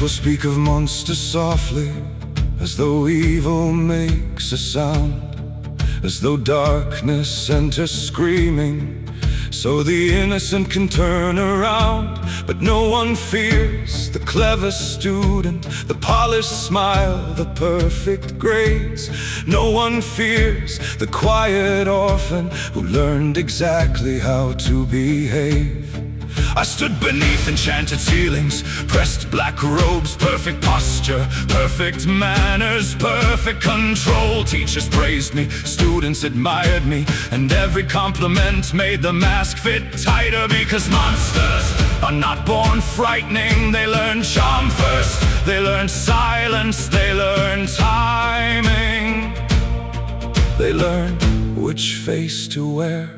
People speak of monsters softly, as though evil makes a sound, as though darkness enters screaming, so the innocent can turn around. But no one fears the clever student, the polished smile, the perfect grades. No one fears the quiet orphan who learned exactly how to behave. I stood beneath enchanted ceilings, pressed black robes, perfect posture, perfect manners, perfect control. Teachers praised me, students admired me, and every compliment made the mask fit tighter. Because monsters are not born frightening, they learn charm first, they learn silence, they learn timing, they learn which face to wear.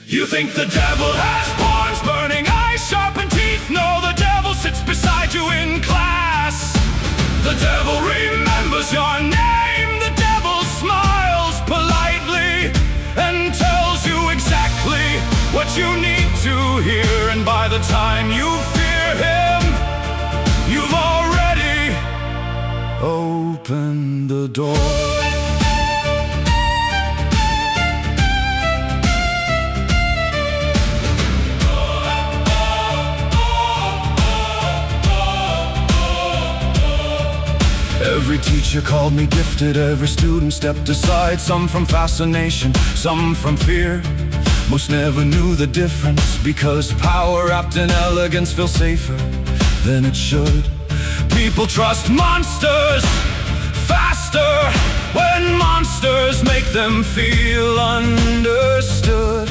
You think the devil has horns, burning eyes, sharpened teeth? No, the devil sits beside you in class. The devil remembers your name. The devil smiles politely and tells you exactly what you need to hear. And by the time you fear him, you've already opened the door. Every teacher called me gifted, every student stepped aside, some from fascination, some from fear. Most never knew the difference, because power wrapped in elegance feels safer than it should. People trust monsters faster when monsters make them feel understood.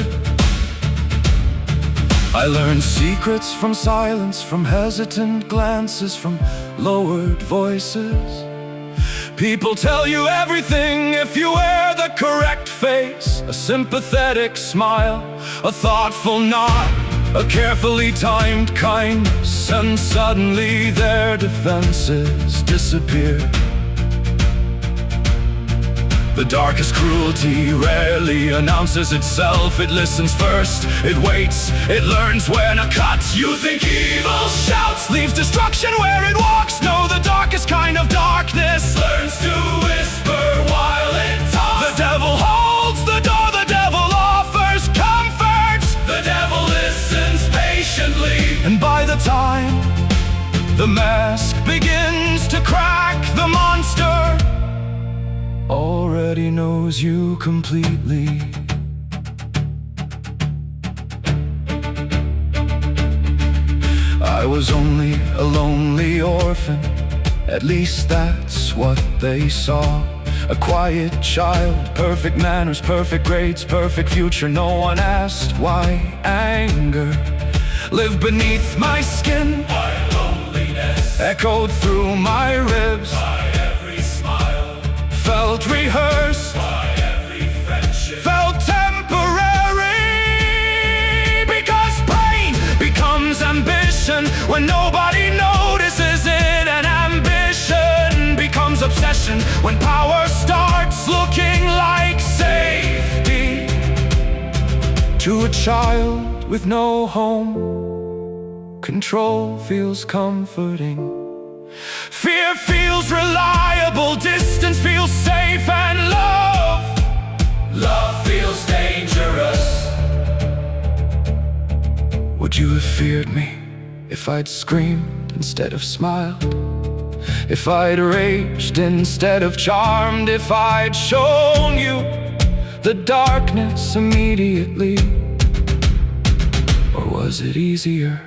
I learned secrets from silence, from hesitant glances, from lowered voices. People tell you everything if you wear the correct face, a sympathetic smile, a thoughtful nod, a carefully timed kindness, and suddenly their defenses disappear. The darkest cruelty rarely announces itself. It listens first, it waits, it learns when to cut. You think evil shouts, leaves destruction where it walks. No, the darkest kind of darkness learns to whisper while it talks. The devil holds the door, the devil offers comfort. The devil listens patiently, and by the time the mask begins to crack, the monster already knows you completely. I was only a lonely orphan, at least that's what they saw. A quiet child, perfect manners, perfect grades, perfect future. No one asked why anger lived beneath my skin, why loneliness echoed through my ribs, why every smile felt rehearsed, why every friendship felt temporary. Because pain becomes ambition when nobody notices it, and ambition becomes obsession when power starts looking like safety. To a child with no home, control feels comforting. Fear feels reliable, distance feels safe, and love feels dangerous. Would you have feared me if I'd screamed instead of smiled? If I'd raged instead of charmed? If I'd shown you the darkness immediately? Or was it easier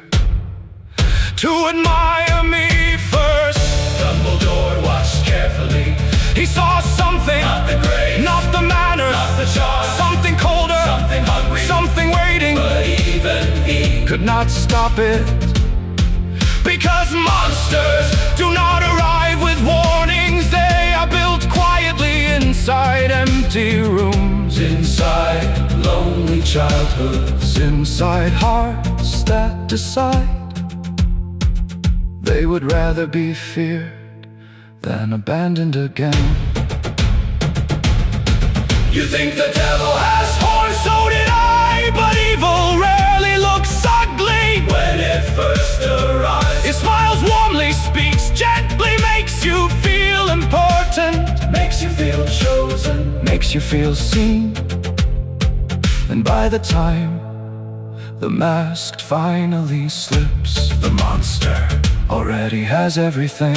to admire me first? Dumbledore watched carefully. He saw something, not the grave, not the manners, not the charm, something colder, something hungry, something waiting. But even he could not stop it. Because monsters do not arrive with warnings. They are built quietly inside empty rooms, inside lonely childhoods, inside hearts that decide they would rather be feared than abandoned again. You think the devil has horns, so did I. But evil rarely looks ugly when it first arrives. It smiles warmly, speaks makes you feel seen. And by the time the mask finally slips, the monster already has everything.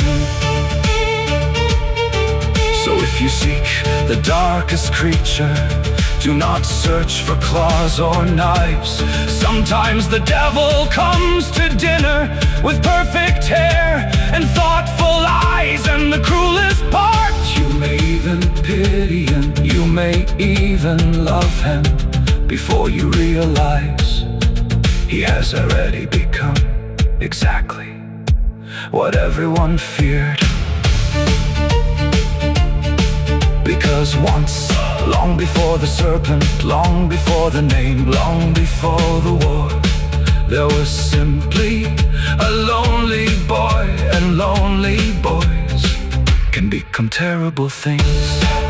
So if you seek the darkest creature, do not search for claws or knives. Sometimes the devil comes to dinner with perfect hair and thoughtful eyes. And the cruelest part, you may even pity him, you may even love him before you realize he has already become exactly what everyone feared. Because once, long before the serpent, long before the name, long before the war, there was simply a lonely boy, and lonely boys can become terrible things.